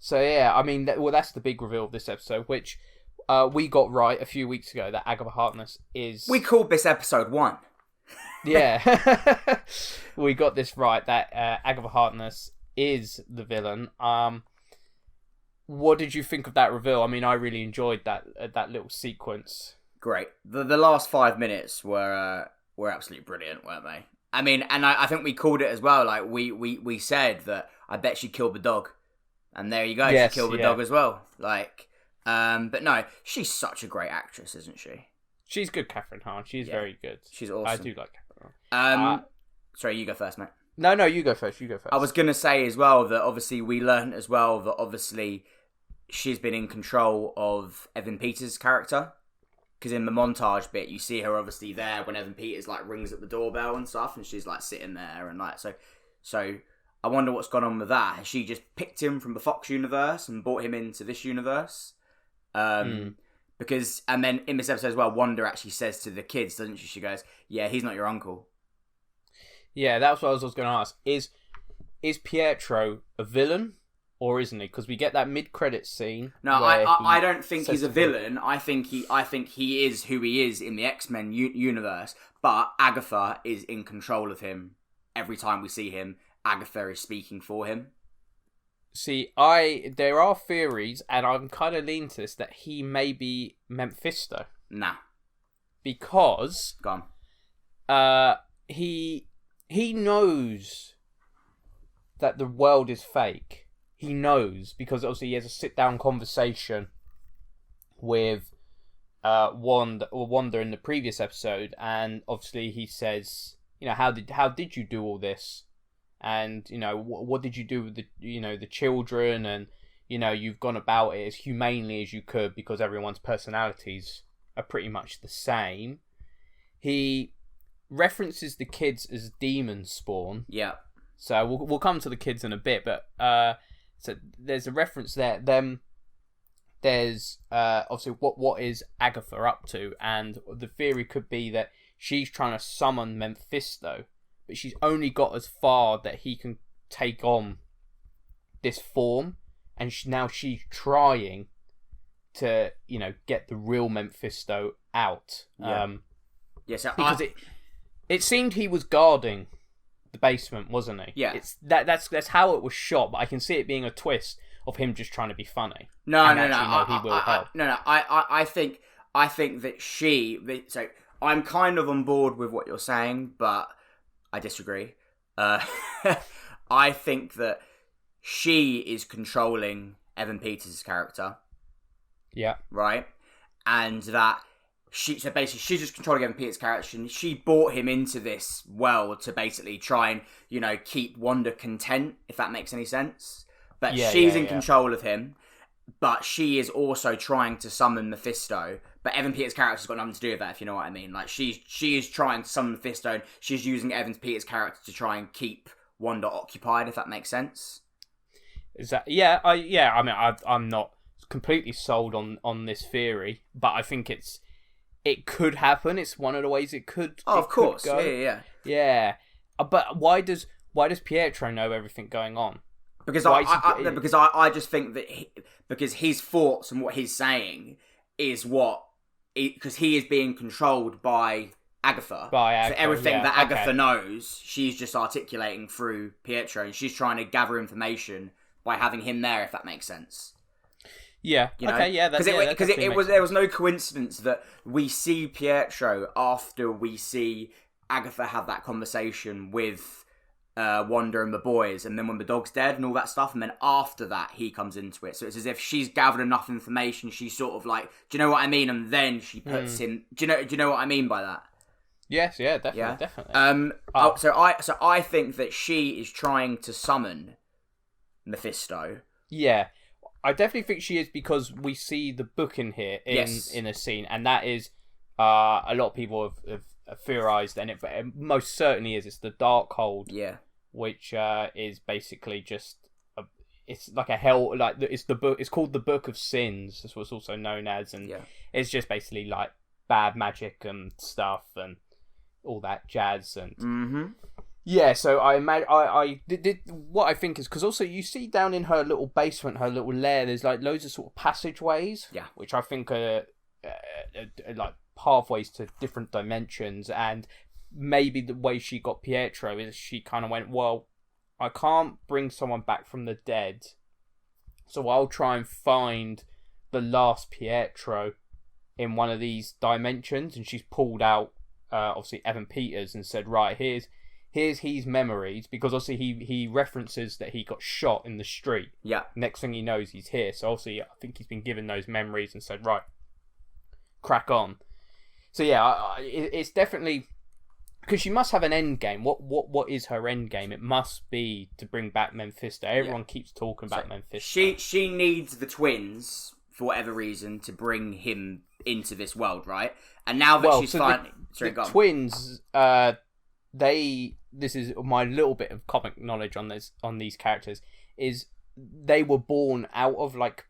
So yeah, I mean, that's the big reveal of this episode, which we got right a few weeks ago, that Agatha Harkness is... We called this episode 1. Yeah. We got this right, that Agatha Harkness is the villain. What did you think of that reveal? I mean, I really enjoyed that little sequence. Great. The last 5 minutes were absolutely brilliant, weren't they? I mean, and I think we called it as well. Like, we said that I bet she killed the dog. And there you go, yes, she killed the dog as well. Like, but no, she's such a great actress, isn't she? She's good, Catherine Hahn. She's very good. She's awesome. I do like Catherine Hahn. Sorry, you go first, mate. No, you go first. I was going to say as well that obviously we learned as well that obviously she's been in control of Evan Peters' character. Because in the montage bit, you see her obviously there when Evan Peters like rings at the doorbell and stuff, and she's like sitting there and like so. I wonder what's gone on with that. Has she just picked him from the Fox universe and brought him into this universe? Because and then in this episode as well, Wanda actually says to the kids, doesn't she? She goes, "Yeah, he's not your uncle." Yeah, that's what I was going to ask. Is Pietro a villain? Or isn't he? Because we get that mid-credits scene. No, I don't think he's a villain. I think he is who he is in the X-Men universe. But Agatha is in control of him. Every time we see him, Agatha is speaking for him. See, there are theories, and I'm kind of leaning to this, that he may be Mephisto. Nah. Because... Gone. He knows that the world is fake. He knows, because obviously he has a sit-down conversation with Wanda in the previous episode, and obviously he says, you know, how did you do all this? And, you know, what did you do with the children? And, you know, you've gone about it as humanely as you could because everyone's personalities are pretty much the same. He references the kids as demon spawn. Yeah. So we'll come to the kids in a bit, but so there's a reference there. Then there's obviously what is Agatha up to, and the theory could be that she's trying to summon Mephisto, but she's only got as far that he can take on this form, and now she's trying to, you know, get the real Mephisto out. Yeah. Yes, because it seemed he was guarding the basement, wasn't he? Yeah. That's how it was shot, but I can see it being a twist of him just trying to be funny. No. He will help. I think that so I'm kind of on board with what you're saying, but I disagree. I think that she is controlling Evan Peters' character. Yeah. Right? And that she's just controlling Evan Peters' character, and she brought him into this world to basically try and, you know, keep Wanda content, if that makes any sense. But she's in control of him, but she is also trying to summon Mephisto. But Evan Peters' character's got nothing to do with that, if you know what I mean. Like, she is trying to summon Mephisto, and she's using Evan Peters' character to try and keep Wanda occupied, if that makes sense. Is that... Yeah, I mean, I'm not completely sold on this theory, but I think it could happen. It's one of the ways it could. Oh, of course. Go. Yeah. But why does Pietro know everything going on? Because I just think that because his thoughts and what he's saying is because he is being controlled by Agatha. So everything that Agatha knows, she's just articulating through Pietro, and she's trying to gather information by having him there, if that makes sense. Yeah. You know? Okay. Yeah. Because there was no coincidence that we see Pietro after we see Agatha have that conversation with Wanda and the boys, and then when the dog's dead and all that stuff, and then after that he comes into it. So it's as if she's gathered enough information. She's sort of like, do you know what I mean? And then she puts in. Do you know what I mean by that? Yes. Yeah. Definitely. So I think that she is trying to summon Mephisto. Yeah. I definitely think she is, because we see the book in here in a scene, and that is a lot of people have theorized, and it most certainly is. It's the Darkhold, which is basically just it's like a hell, like it's the book. It's called the Book of Sins. That's what it's also known as, and it's just basically like bad magic and stuff and all that jazz. And Yeah, so I imagine I did what I think is because also you see down in her little basement, her little lair, there's like loads of sort of passageways, Yeah. which I think are like pathways to different dimensions, and maybe the way she got Pietro is she kind of went, well, I can't bring someone back from the dead, so I'll try and find the last Pietro in one of these dimensions, and she's pulled out obviously Evan Peters and said, right, here's his memories, because obviously he references that he got shot in the street. Yeah. Next thing he knows, he's here. So obviously I think he's been given those memories and said, right, crack on. So yeah, it's definitely, because she must have an end game. What is her end game? It must be to bring back Mephisto. Everyone keeps talking about Mephisto. She needs the twins for whatever reason to bring him into this world, right? And now that she's finally... The twins, this is my little bit of comic knowledge on these characters, is they were born out of like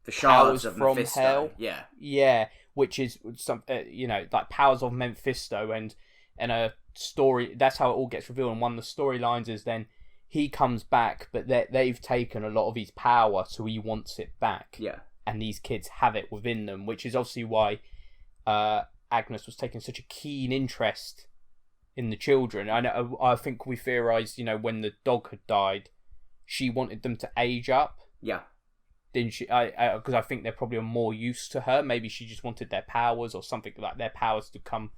the shards of from Mephisto. hell. Yeah, which is some like powers of Mephisto, and a story. That's how it all gets revealed. And one of the storylines is then he comes back, but they've taken a lot of his power, so he wants it back. Yeah, and these kids have it within them, which is obviously why Agnes was taking such a keen interest in the children. I think we theorized, when the dog had died, she wanted them to age up. Yeah. Didn't she? Because I think they're probably more use to her. Maybe she just wanted their powers or something like their powers to come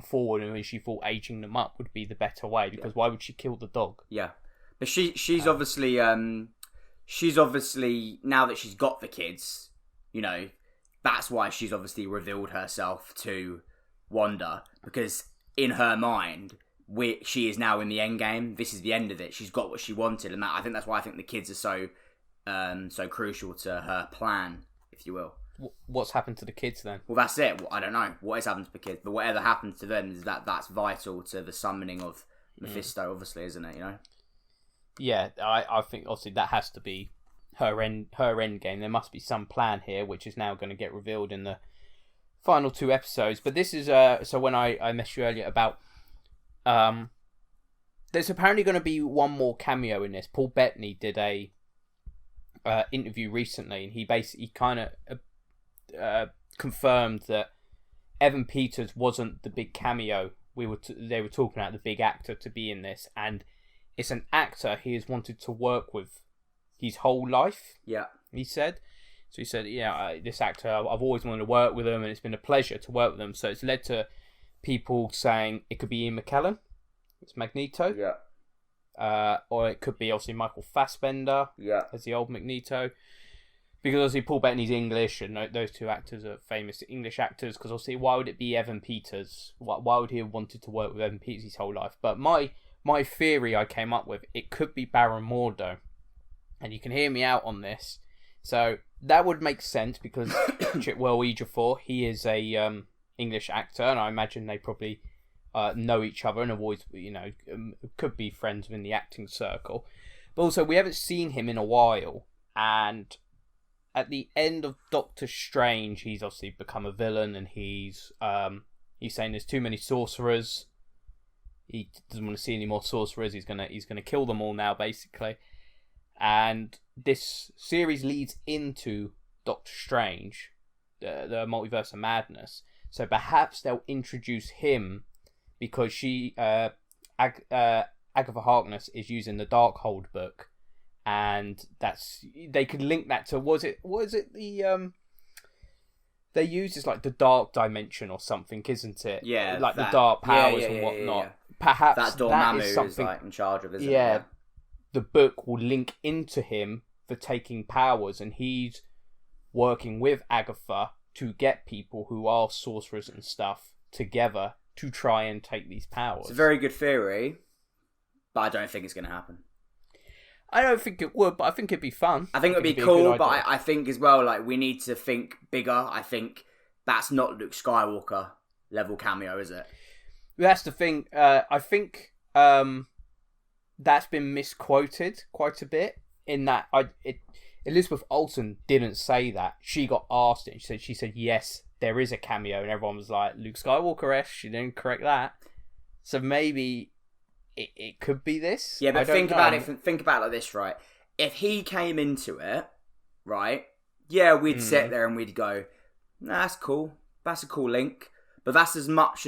forward, and she thought aging them up would be the better way. Because why would she kill the dog? Yeah, but she's obviously now that she's got the kids, that's why she's obviously revealed herself to Wanda, because in her mind, she is now in the end game. This is the end of it. She's got what she wanted, and I think that's why I think the kids are so crucial to her plan, if you will. What's happened to the kids then? Well, that's it. I don't know what has happened to the kids, but whatever happens to them is that's vital to the summoning of Mephisto, obviously, isn't it? Yeah, I think obviously that has to be her end game. There must be some plan here, which is now going to get revealed in the final 2 episodes. But this is so when I messaged you earlier about there's apparently going to be one more cameo in this. Paul Bettany did a interview recently, and he basically kind of confirmed that Evan Peters wasn't the big cameo they were talking about, the big actor to be in this, and it's an actor he has wanted to work with his whole life. Yeah, he said. So he said, this actor, I've always wanted to work with him, and it's been a pleasure to work with him. So it's led to people saying it could be Ian McKellen, it's Magneto. Yeah. Or it could be obviously Michael Fassbender as the old Magneto. Because obviously Paul Bettany's English, and those 2 actors are famous English actors. Because obviously, why would it be Evan Peters? Why would he have wanted to work with Evan Peters his whole life? But my theory I came up with, it could be Barron Modor. And you can hear me out on this. So that would make sense, because Chitwell Ejiofor, he is a English actor, and I imagine they probably know each other and have always, could be friends within the acting circle. But also, we haven't seen him in a while, and at the end of Doctor Strange, he's obviously become a villain, and he's saying there's too many sorcerers. He doesn't want to see any more sorcerers. He's gonna kill them all now, basically. And this series leads into Doctor Strange, the Multiverse of Madness. So perhaps they'll introduce him, because Agatha Harkness is using the Darkhold book, and they could link that to what is it they use is like the dark dimension or something, isn't it? Yeah, like the dark powers and whatnot. Yeah. Perhaps that Dormammu is something in charge of, isn't it? Yeah, the book will link into him for taking powers, and he's working with Agatha to get people who are sorcerers and stuff together to try and take these powers. It's a very good theory, but I don't think it's going to happen. I don't think it would, but I think it'd be fun. I think it'd be cool, but I think as well, like, we need to think bigger. I think that's not Luke Skywalker level cameo, is it? That's the thing. I think that's been misquoted quite a bit, in that Elizabeth Olsen didn't say that. She got asked it, and she said yes, there is a cameo, and everyone was like, Luke Skywalker-esque. She didn't correct that. So maybe it could be this. Yeah, but I don't think know. about it. Think about it like this, right? If he came into it, right? Yeah, we'd sit there and we'd go, nah, "That's cool. That's a cool link." But that's as much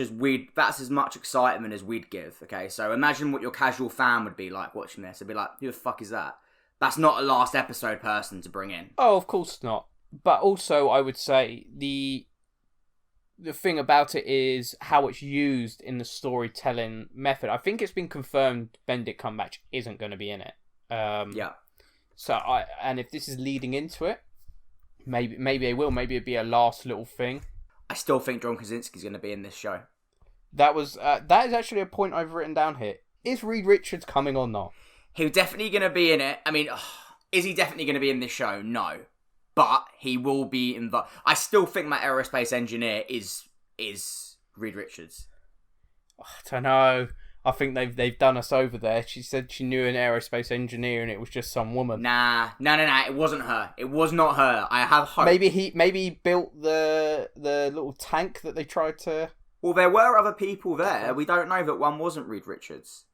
excitement as we'd give. Okay, so imagine what your casual fan would be like watching this. They'd be like, "Who the fuck is that?" That's not a last episode person to bring in. Oh, of course not. But also, I would say the thing about it is how it's used in the storytelling method. I think it's been confirmed Benedict Cumberbatch isn't going to be in it. Yeah. So and if this is leading into it, maybe they will. Maybe it'd be a last little thing. I still think John Krasinski's going to be in this show. That is actually a point I've written down here. Is Reed Richards coming or not? He's definitely going to be in it. I mean, is he definitely going to be in this show? No. But he will be involved. I still think my aerospace engineer is Reed Richards. I don't know. I think they've done us over there. She said she knew an aerospace engineer and it was just some woman. Nah. It wasn't her. It was not her. I have hope. Maybe he built the little tank that they tried to... Well, there were other people there. We don't know that one wasn't Reed Richards.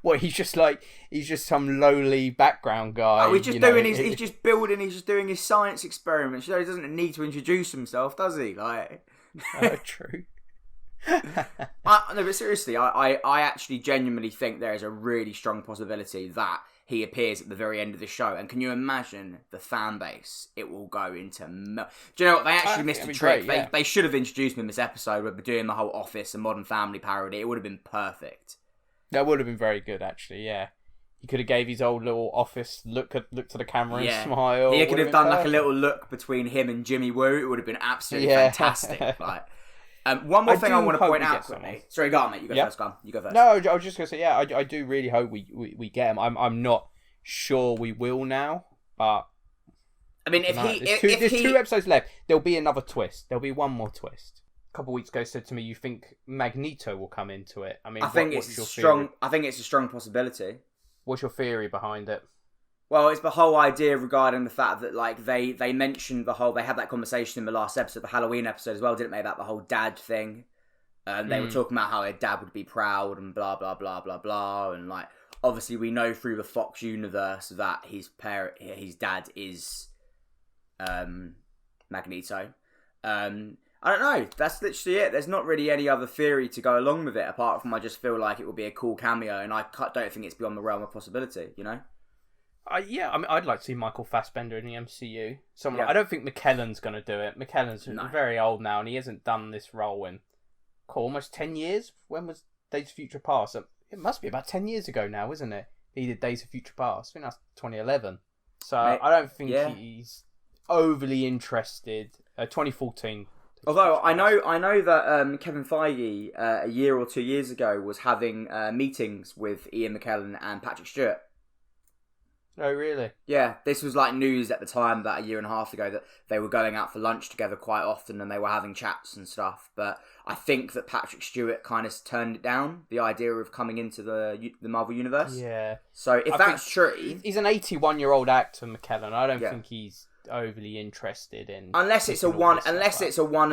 What, he's just some lowly background guy. He's just doing his science experiments. You know, he doesn't need to introduce himself, does he? Like, true. No, but seriously, I actually genuinely think there is a really strong possibility that he appears at the very end of the show. And can you imagine the fan base it will go into? Do you know what? They actually missed a trick. Great, yeah. They should have introduced him in this episode where we're doing the whole Office and Modern Family parody. It would have been perfect. That would have been very good, actually, yeah. He could have gave his old little Office look to the camera and smile. He could have done like a little look between him and Jimmy Woo. It would have been absolutely fantastic. Like, one more thing I want to point out quickly. Sorry, go on, mate. You go first. Go on. You go first. No, I was just going to say, yeah, I do really hope we get him. I'm not sure we will now, but... I mean, there's 2 episodes left. There'll be another twist. There'll be one more twist. A couple of weeks ago said to me, you think Magneto will come into it? I mean, I think it's a strong possibility. What's your theory behind it? Well, it's the whole idea regarding the fact that like they mentioned they had that conversation in the last episode, the Halloween episode as well, didn't they, about the whole dad thing? They were talking about how their dad would be proud and blah blah blah blah blah, and like obviously we know through the Fox universe that his dad is Magneto. I don't know. That's literally it. There's not really any other theory to go along with it, apart from I just feel like it would be a cool cameo, and I don't think it's beyond the realm of possibility, you know? Yeah, I mean, I'd like to see Michael Fassbender in the MCU. I don't think McKellen's going to do it. McKellen's very old now, and he hasn't done this role in almost 10 years. When was Days of Future Past? It must be about 10 years ago now, isn't it? He did Days of Future Past. I think that's 2011. So I don't think he's overly interested. 2014. Although I know that Kevin Feige a year or 2 years ago was having meetings with Ian McKellen and Patrick Stewart. Oh, really? Yeah, this was like news at the time, that a year and a half ago, that they were going out for lunch together quite often and they were having chats and stuff. But I think that Patrick Stewart kind of turned it down, the idea of coming into the Marvel Universe. Yeah. So if that's true... He's an 81-year-old actor, McKellen. I don't think he's overly interested in... Unless it's a one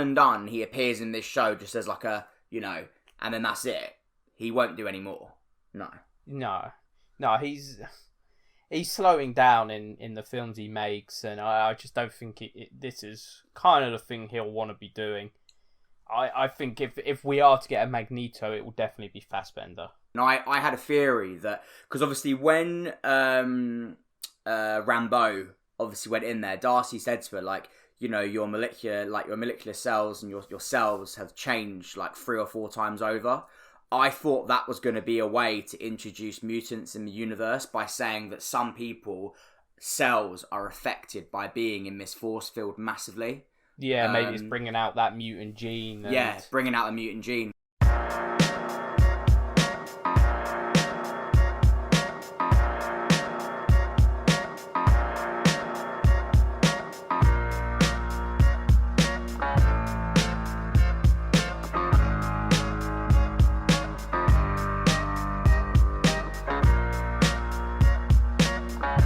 and done, he appears in this show just as like a, you know, and then that's it. He won't do any more. No, he's slowing down in the films he makes, and I just don't think this is kind of the thing he'll want to be doing. I think if we are to get a Magneto, it will definitely be Fassbender. And I had a theory that, because obviously when Rambeau obviously went in there, Darcy said to her, like, you know, your molecular cells and your cells have changed like 3 or 4 times over. I thought that was going to be a way to introduce mutants in the universe by saying that some people cells are affected by being in this force field massively. Yeah, maybe it's bringing out that mutant gene. Bringing out the mutant gene.